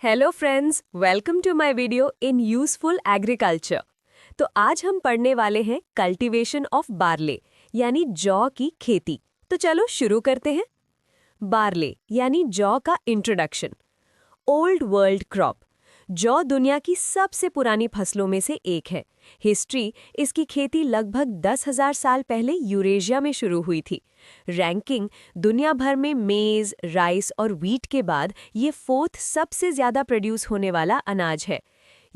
Hello friends, welcome to my video in useful agriculture. तो आज हम पढ़ने वाले हैं कल्टीवेशन ऑफ बार्ले यानी जौ की खेती। तो चलो शुरू करते हैं। बार्ले यानी जौ का इंट्रोडक्शन। Old world crop. जौ दुनिया की सबसे पुरानी फसलों में से एक है। हिस्ट्री इसकी खेती लगभग 10,000 साल पहले यूरेशिया में शुरू हुई थी। रैंकिंग दुनिया भर में मेज, राइस और व्हीट के बाद ये फोर्थ सबसे ज्यादा प्रोड्यूस होने वाला अनाज है।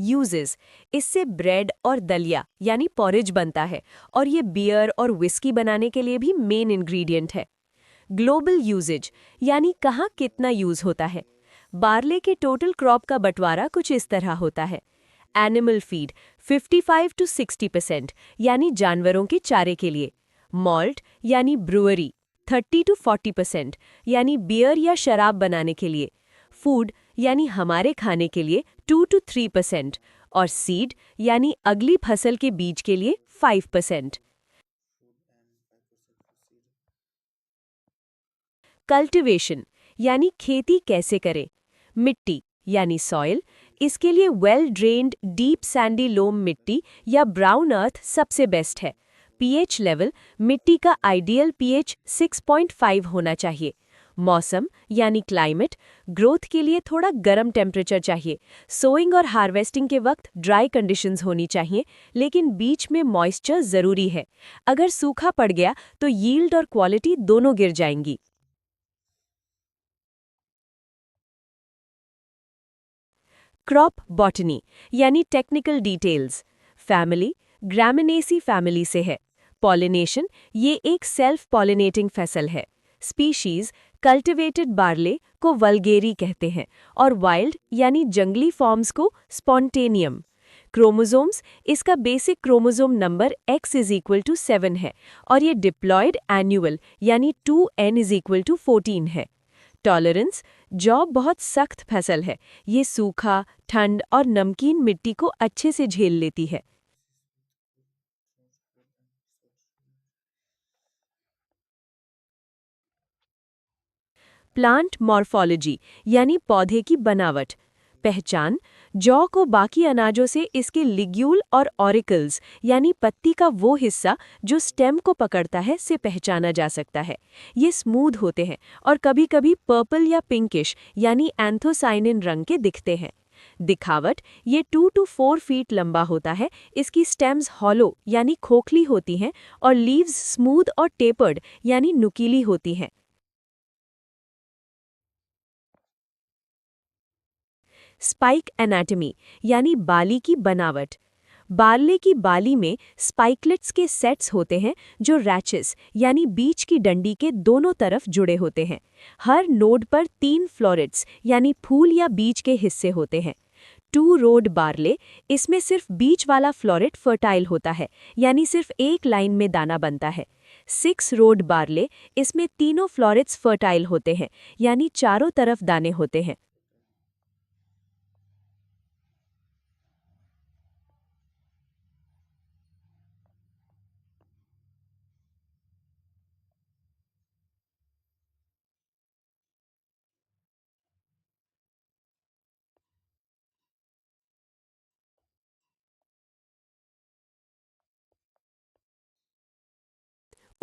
यूजेस इससे ब्रेड और दलिया यानी पॉरेज बनता है और ये बियर और विस्की बनाने के लिए भी मेन इंग्रेडिएंट है। ग्लोबल यूजेज यानी कहाँ कितना यूज होता है। बार्ले के टोटल क्रॉप का बंटवारा कुछ इस तरह होता है। एनिमल फीड 55 to 60% यानी जानवरों के चारे के लिए। मॉल्ट यानी ब्रूअरी 30 to 40% यानी बियर या शराब बनाने के लिए। फूड यानी हमारे खाने के लिए 2 to 3% और सीड यानी अगली फसल के बीज के लिए 5%। कल्टीवेशन यानी खेती कैसे करें। मिट्टी यानी सॉइल, इसके लिए वेल ड्रेन्ड डीप सैंडी लोम मिट्टी या ब्राउन अर्थ सबसे बेस्ट है। पीएच लेवल मिट्टी का आइडियल पीएच 6.5 होना चाहिए। मौसम यानी क्लाइमेट, ग्रोथ के लिए थोड़ा गर्म टेम्परेचर चाहिए। सोइंग और हार्वेस्टिंग के वक्त ड्राई कंडीशंस होनी चाहिए, लेकिन बीच में मॉइस्चर ज़रूरी है। अगर सूखा पड़ गया तो यील्ड और क्वालिटी दोनों गिर जाएंगी। क्रॉप बॉटनी यानी टेक्निकल डिटेल्स। फैमिली ग्रामिनेसी फैमिली से है। पॉलिनेशन ये एक सेल्फ पॉलिनेटिंग फसल है। स्पीशीज कल्टिवेटेड बार्ले को वल्गेरी कहते हैं और वाइल्ड यानी जंगली फॉर्म्स को स्पॉन्टेनियम। क्रोमोसोम्स इसका बेसिक क्रोमोसोम नंबर X=7 है और ये डिप्लॉयड एन्युअल यानी 2n=14 है। टॉलरेंस जौ बहुत सख्त फसल है। ये सूखा, ठंड और नमकीन मिट्टी को अच्छे से झेल लेती है। प्लांट मॉर्फोलॉजी यानी पौधे की बनावट। पहचान जौ को बाकी अनाजों से इसके लिग्यूल और ऑरिकल्स यानी पत्ती का वो हिस्सा जो स्टेम को पकड़ता है से पहचाना जा सकता है। ये स्मूथ होते हैं और कभी-कभी पर्पल या पिंकिश यानी एंथोसाइनिन रंग के दिखते हैं। दिखावट ये 2 to 4 फीट लंबा होता है। इसकी स्टेम्स हॉलो यानी खोखली होती हैं और लीव्स स्मूथ और टेपर्ड यानी नुकीली होती हैं। स्पाइक एनाटमी यानी बाली की बनावट। बार्ले की बाली में स्पाइकलेट्स के सेट्स होते हैं जो रैचेस यानी बीच की डंडी के दोनों तरफ जुड़े होते हैं। हर नोड पर 3 फ्लोरेट्स यानी फूल या बीज के हिस्से होते हैं। 2 रोड बार्ले इसमें सिर्फ बीच वाला फ्लोरेट फर्टाइल होता है यानी सिर्फ एक लाइन में दाना बनता है। 6 रोड बार्ले इसमें तीनों फ्लोरेट्स फर्टाइल होते हैं यानी चारों तरफ दाने होते हैं।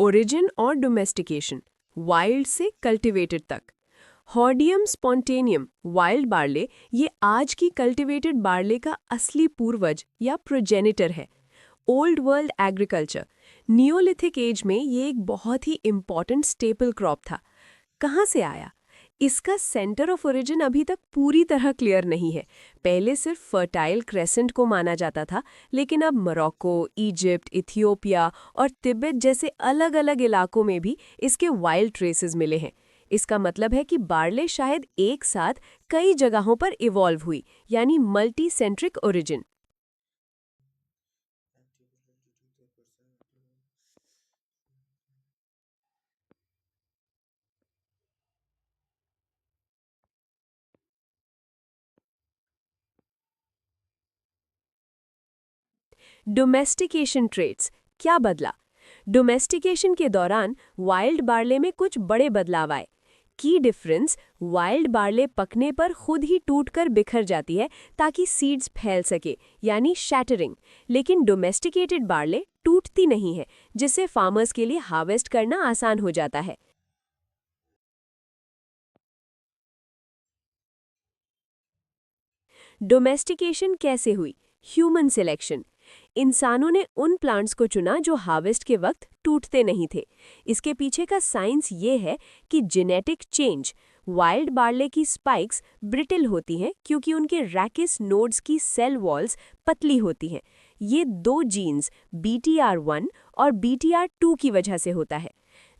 ओरिजिन और डोमेस्टिकेशन, वाइल्ड से कल्टीवेटेड तक। हॉर्डियम स्पॉन्टेनियम वाइल्ड बार्ले ये आज की कल्टीवेटेड बार्ले का असली पूर्वज या प्रोजेनिटर है। Old world agriculture neolithic age में ये एक बहुत ही इम्पॉर्टेंट स्टेपल क्रॉप था। कहाँ से आया? इसका सेंटर ऑफ ओरिजिन अभी तक पूरी तरह क्लियर नहीं है। पहले सिर्फ फर्टाइल क्रेसेंट को माना जाता था, लेकिन अब मोरक्को, इजिप्ट, इथियोपिया और तिब्बत जैसे अलग-अलग इलाकों में भी इसके वाइल्ड ट्रेसेस मिले हैं। इसका मतलब है कि बार्ले शायद एक साथ कई जगहों पर इवॉल्व हुई, यानी multi centric origin. Domestication traits क्या बदला? डोमेस्टिकेशन के दौरान वाइल्ड बार्ले में कुछ बड़े बदलाव आए। की डिफरेंस, वाइल्ड बार्ले पकने पर खुद ही टूटकर बिखर जाती है ताकि सीड्स फैल सके, यानी शैटरिंग। लेकिन डोमेस्टिकेटेड बार्ले टूटती नहीं है, जिससे फार्मर्स के लिए हार्वेस्ट करना आसान हो जाता है। डोमेस्टिकेशन कैसे हुई? Human selection. इंसानों ने उन प्लांट्स को चुना जो हार्वेस्ट के वक्त टूटते नहीं थे। इसके पीछे का साइंस ये है कि जेनेटिक चेंज। वाइल्ड बार्ले की स्पाइक्स ब्रिटल होती हैं क्योंकि उनके रैकिस नोड्स की सेल वॉल्स पतली होती हैं। ये दो जीन्स BTR1 और BTR2 की वजह से होता है।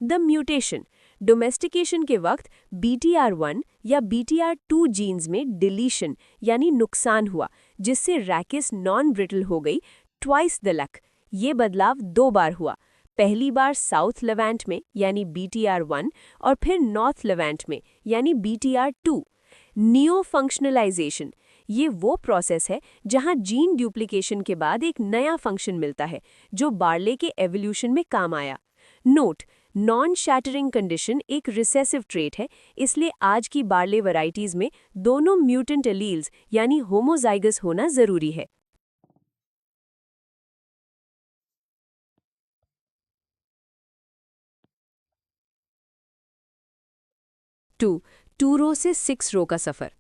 The mutation. डोमेस्टिकेशन के वक्त BTR1 या BTR2 जीन्स में डिलीशन यानी नुकसान हुआ, जिससे रैकिस नॉन ब्रिटल हो गई। Twice the luck. ये बदलाव 2 बार हुआ। पहली बार साउथ लेवेंट में यानी BTR1 और फिर नॉर्थ लेवेंट में यानी BTR2। नियो फंक्शनलाइजेशन। ये वो प्रोसेस है जहां जीन ड्यूप्लिकेशन के बाद एक नया फंक्शन मिलता है जो बार्ले के एवोल्यूशन में काम आया। नोट: नॉन शैटरिंग कंडीशन एक रिसेसिव ट्रेट है, इसलिए आज की बार्ले वैरायटीज में दोनों म्यूटेंट एलील्स यानी होमोजाइगस होना जरूरी है। 2 रो से 6 रो का सफ़र।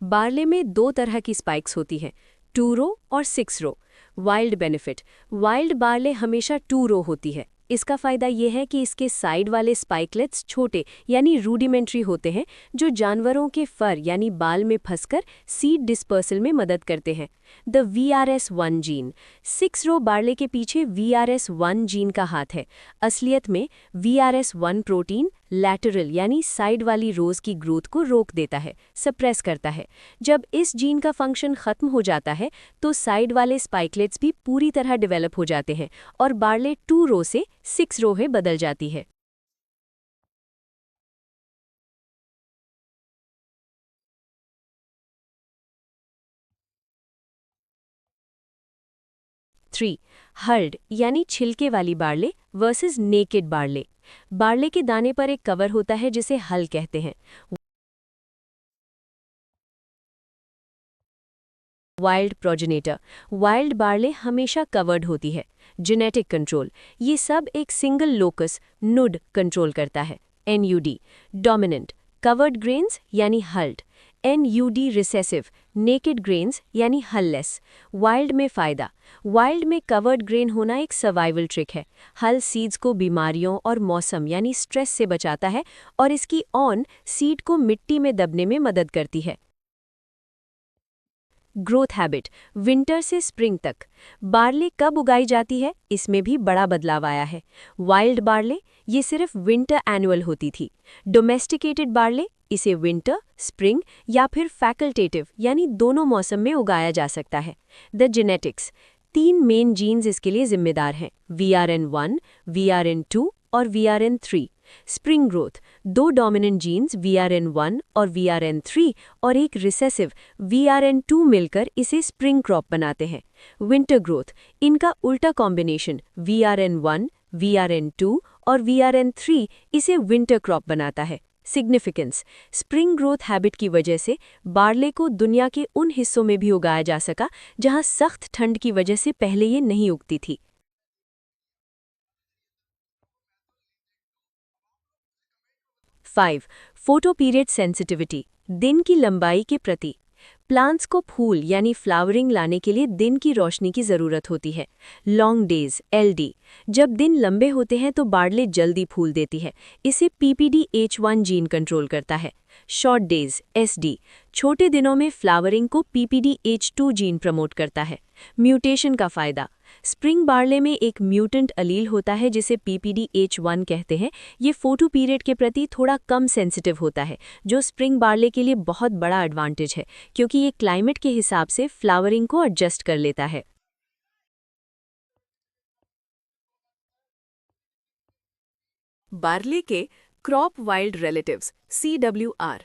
बार्ले में 2 तरह की स्पाइक्स होती हैं, 2 रो और 6 रो। वाइल्ड बेनिफिट: वाइल्ड बार्ले हमेशा 2 रो होती है। इसका फ़ायदा यह है कि इसके साइड वाले स्पाइकलेट्स छोटे यानी रूडिमेंट्री होते हैं, जो जानवरों के फर यानी बाल में फंसकर सीड डिस्पर्सल में मदद करते हैं। The VRS1 gene. 6 row barley के पीछे VRS1 जीन का हाथ है। असलियत में VRS1 प्रोटीन लैटरल यानी साइड वाली रोज की ग्रोथ को रोक देता है, सप्रेस करता है। जब इस जीन का फंक्शन खत्म हो जाता है तो साइड वाले स्पाइकलेट्स भी पूरी तरह डेवलप हो जाते हैं और बार्ले 2 रो से 6 रो में बदल जाती है। 3. हर्ड यानी छिलके वाली barley versus naked barley. Barley के दाने पर एक कवर होता है जिसे हल कहते हैं। Wild progenitor. वाइल्ड बार्ले हमेशा कवर्ड होती है। Genetic control. ये सब एक सिंगल लोकस नुड कंट्रोल करता है। NUD डोमिनेंट कवर्ड ग्रेन्स यानी hulled. NUD recessive naked grains यानी हललेस। वाइल्ड में फ़ायदा: वाइल्ड में कवर्ड ग्रेन होना एक सर्वाइवल ट्रिक है। हल सीड्स को बीमारियों और मौसम यानी स्ट्रेस से बचाता है और इसकी ऑन सीड को मिट्टी में दबने में मदद करती है। Growth habit. विंटर से स्प्रिंग तक बार्ले कब उगाई जाती है, इसमें भी बड़ा बदलाव आया है। वाइल्ड बार्ले ये सिर्फ विंटर एनुअल होती थी। डोमेस्टिकेटेड बार्ले इसे विंटर, स्प्रिंग या फिर फैकल्टेटिव यानी दोनों मौसम में उगाया जा सकता है। The genetics. 3 मेन जीन्स इसके लिए जिम्मेदार हैं: VRN1, VRN2 और VRN3। Spring growth. 2 dominant jeans VRN1 और VRN3 और एक रिसेसिव VRN2 मिलकर इसे स्प्रिंग क्रॉप बनाते हैं। Winter growth. इनका उल्टा कॉम्बिनेशन VRN1, VRN2 और VRN3 इसे विंटर क्रॉप बनाता है। सिग्निफिकेंस। स्प्रिंग ग्रोथ हैबिट की वजह से बार्ले को दुनिया के उन हिस्सों में भी उगाया जा सका जहां सख्त ठंड की वजह से पहले ये नहीं उगती थी। 5. फोटो पीरियड सेंसिटिविटी दिन की लंबाई के प्रति। प्लांट्स को फूल यानी फ्लावरिंग लाने के लिए दिन की रोशनी की ज़रूरत होती है। लॉन्ग डेज LD जब दिन लंबे होते हैं तो बार्ले जल्दी फूल देती है। इसे PPDH1 जीन कंट्रोल करता है। शॉर्ट डेज SD छोटे दिनों में फ्लावरिंग को PPDH2 जीन प्रमोट करता है। म्यूटेशन का फ़ायदा: स्प्रिंग बार्ले में एक म्यूटेंट अलील होता है जिसे PPDH1 कहते हैं। ये फोटो पीरियड के प्रति थोड़ा कम सेंसिटिव होता है, जो स्प्रिंग बार्ले के लिए बहुत बड़ा एडवांटेज है क्योंकि ये क्लाइमेट के हिसाब से फ्लावरिंग को एडजस्ट कर लेता है। बार्ले के crop wild relatives CWR।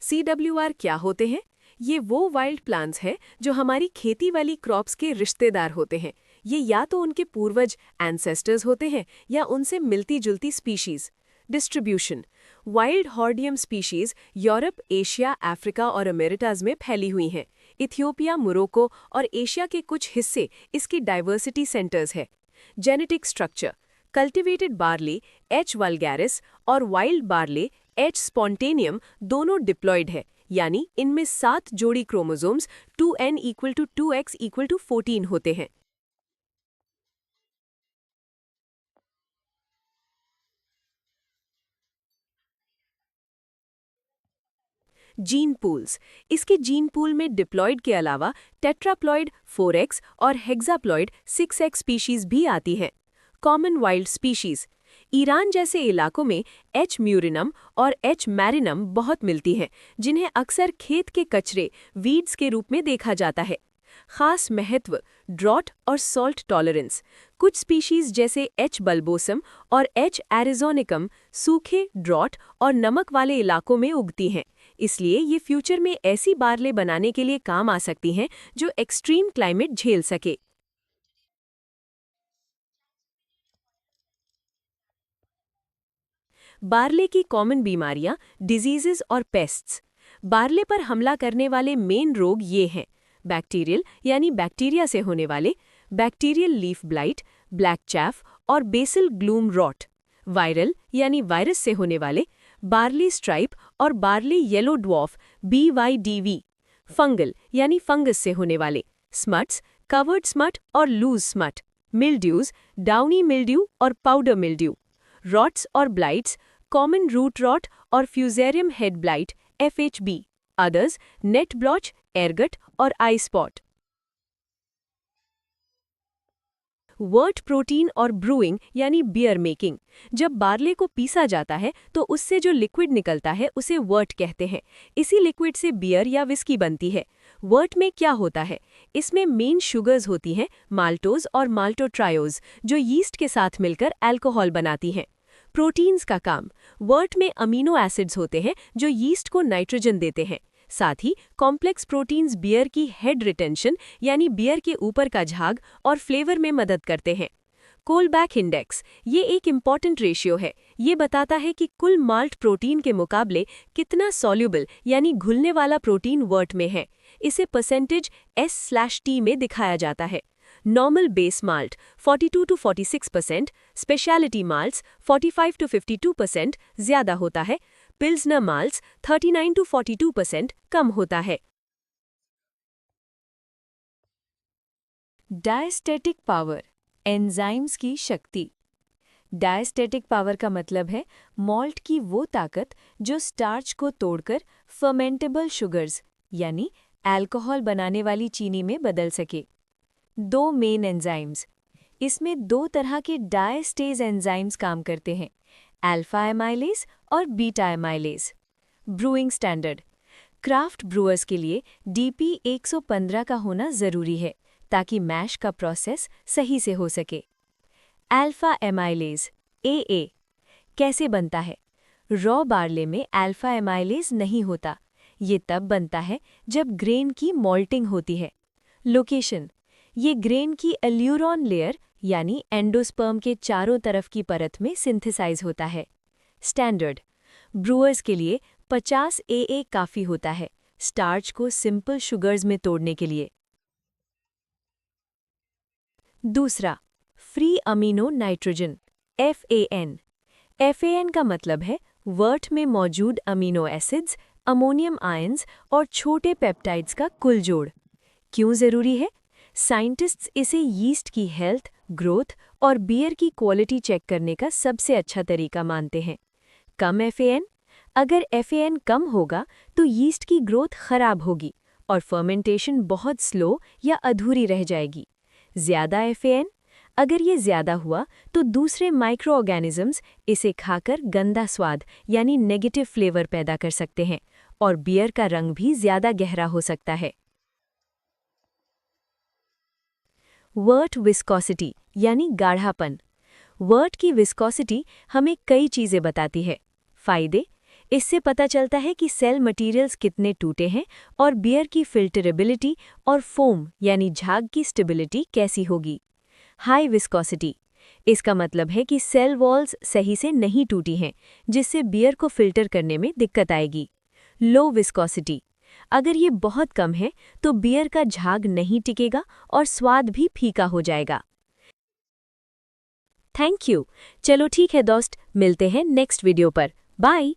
CWR क्या होते हैं? ये वो वाइल्ड प्लांट्स हैं जो हमारी खेती वाली क्रॉप्स के रिश्तेदार होते हैं। ये या तो उनके पूर्वज एंसेस्टर्स होते हैं या उनसे मिलती जुलती species. Distribution. Wild Hordeum species Europe, Asia, Africa और अमेरिकाज में फैली हुई हैं। इथियोपिया, मोरक्को और एशिया के कुछ हिस्से इसकी डाइवर्सिटी सेंटर्स है। Genetic structure: cultivated barley H vulgaris और वाइल्ड बार्ले एच स्पॉन्टेनियम दोनों डिप्लॉयड है, यानी इनमें 7 जोड़ी क्रोमोसोम्स 2n = 2x = 14 होते हैं। जीन पूल्स: इसके जीन पूल में डिप्लॉयड के अलावा टेट्राप्लॉयड 4x और हेक्साप्लॉयड 6x स्पीशीज भी आती हैं। कॉमन वाइल्ड स्पीशीज: ईरान जैसे इलाकों में एच म्यूरिनम और एच मैरिनम बहुत मिलती हैं, जिन्हें अक्सर खेत के कचरे वीड्स के रूप में देखा जाता है। खास महत्व: ड्रॉट और सॉल्ट टॉलरेंस। कुछ स्पीशीज जैसे एच बल्बोसम और एच एरिजोनिकम सूखे, ड्रॉट और नमक वाले इलाकों में उगती हैं, इसलिए ये फ्यूचर में ऐसी बार्ले बनाने के लिए काम आ सकती हैं जो एक्सट्रीम क्लाइमेट झेल सके। बार्ले की कॉमन बीमारियां, डिजीजेस और पेस्ट्स। बार्ले पर हमला करने वाले मेन रोग ये हैं: बैक्टीरियल यानी बैक्टीरिया से होने वाले, bacterial leaf blight, black chaff और बेसिल ग्लूम रॉट। वायरल यानी वायरस से होने वाले, बार्ली स्ट्राइप और barley yellow dwarf BYDV। Fungal यानी फंगस से होने वाले, स्मट्स, कवर्ड स्मट और loose smut. Mildews, downy mildew और पाउडर मिल्ड्यू। रॉट्स और ब्लाइट्स, कॉमन रूट रॉट और fusarium head blight FHB। Others, net blotch, ergot और आई स्पॉट। वर्ट प्रोटीन और ब्रूइंग यानी बियर मेकिंग। जब बार्ले को पीसा जाता है तो उससे जो लिक्विड निकलता है उसे वर्ट कहते हैं। इसी लिक्विड से बियर या विस्की बनती है। वर्ट में क्या होता है? इसमें मेन शुगर्स होती हैं, माल्टोज और माल्टोट्रायोज, जो यीस्ट के साथ मिलकर अल्कोहल बनाती हैं। प्रोटीन्स का काम: वर्ट में अमीनो एसिड्स होते हैं जो यीस्ट को नाइट्रोजन देते हैं। साथ ही कॉम्प्लेक्स प्रोटीन्स बियर की हेड रिटेंशन यानी बियर के ऊपर का झाग और फ्लेवर में मदद करते हैं। कोलबैक इंडेक्स: ये एक इम्पॉर्टेंट रेशियो है। ये बताता है कि कुल माल्ट प्रोटीन के मुकाबले कितना सॉल्युबल यानी घुलने वाला प्रोटीन वर्ट में है। इसे परसेंटेज S/T में दिखाया जाता है। Normal base malt 42 to 46%, speciality malts 45 to 52% ज्यादा होता है। पिल्सनर माल्ट्स 39 to 42% कम होता है। डायस्टेटिक पावर, एंजाइम्स की शक्ति। डायस्टेटिक पावर का मतलब है मॉल्ट की वो ताकत जो स्टार्च को तोड़कर फर्मेंटेबल शुगर्स यानी अल्कोहल बनाने वाली चीनी में बदल सके। 2 मेन एंजाइम्स। इसमें 2 तरह के डायस्टेज एंजाइम्स काम करते हैं, अल्फा एमाइलेज और beta amylase. Brewing standard: craft brewers के लिए DP 115 का होना ज़रूरी है ताकि मैश का प्रोसेस सही से हो सके। अल्फा एमाइलेज AA कैसे बनता है? रॉ बार्ले में अल्फा एमाइलेज नहीं होता। ये तब बनता है जब ग्रेन की मॉल्टिंग होती है। लोकेशन: ये ग्रेन की एल्यूरॉन लेयर यानी एंडोस्पर्म के चारों तरफ की परत में सिंथेसाइज होता है। स्टैंडर्ड: ब्रूअर्स के लिए 50 AA काफ़ी होता है स्टार्च को सिंपल शुगर्स में तोड़ने के लिए। दूसरा, free amino nitrogen FAN। FAN का मतलब है वर्ट में मौजूद अमीनो एसिड्स, अमोनियम आयंस और छोटे पेप्टाइड्स का कुल जोड़। क्यों ज़रूरी है? साइंटिस्ट्स इसे यीस्ट की हेल्थ, ग्रोथ और बियर की क्वालिटी चेक करने का सबसे अच्छा तरीका मानते हैं। कम FAN: अगर FAN कम होगा तो यीस्ट की ग्रोथ खराब होगी और फर्मेंटेशन बहुत स्लो या अधूरी रह जाएगी। ज़्यादा FAN: अगर ये ज़्यादा हुआ तो दूसरे माइक्रो ऑर्गेनिजम्स इसे खाकर गंदा स्वाद यानी नेगेटिव फ्लेवर पैदा कर सकते हैं और बियर का रंग भी ज़्यादा गहरा हो सकता है। वर्ट विस्कोसिटी यानी गाढ़ापन। वर्ट की विस्कोसिटी हमें कई चीज़ें बताती है। फ़ायदे: इससे पता चलता है कि सेल मटेरियल्स कितने टूटे हैं और बियर की फिल्टरेबिलिटी और फोम यानी झाग की स्टेबिलिटी कैसी होगी। हाई विस्कोसिटी: इसका मतलब है कि सेल वॉल्स सही से नहीं टूटी हैं, जिससे बियर को फिल्टर करने में दिक्कत आएगी। लो विस्कोसिटी, अगर ये बहुत कम है तो बियर का झाग नहीं टिकेगा और स्वाद भी फीका हो जाएगा। Thank you. चलो ठीक है दोस्त, मिलते हैं नेक्स्ट वीडियो पर। बाय।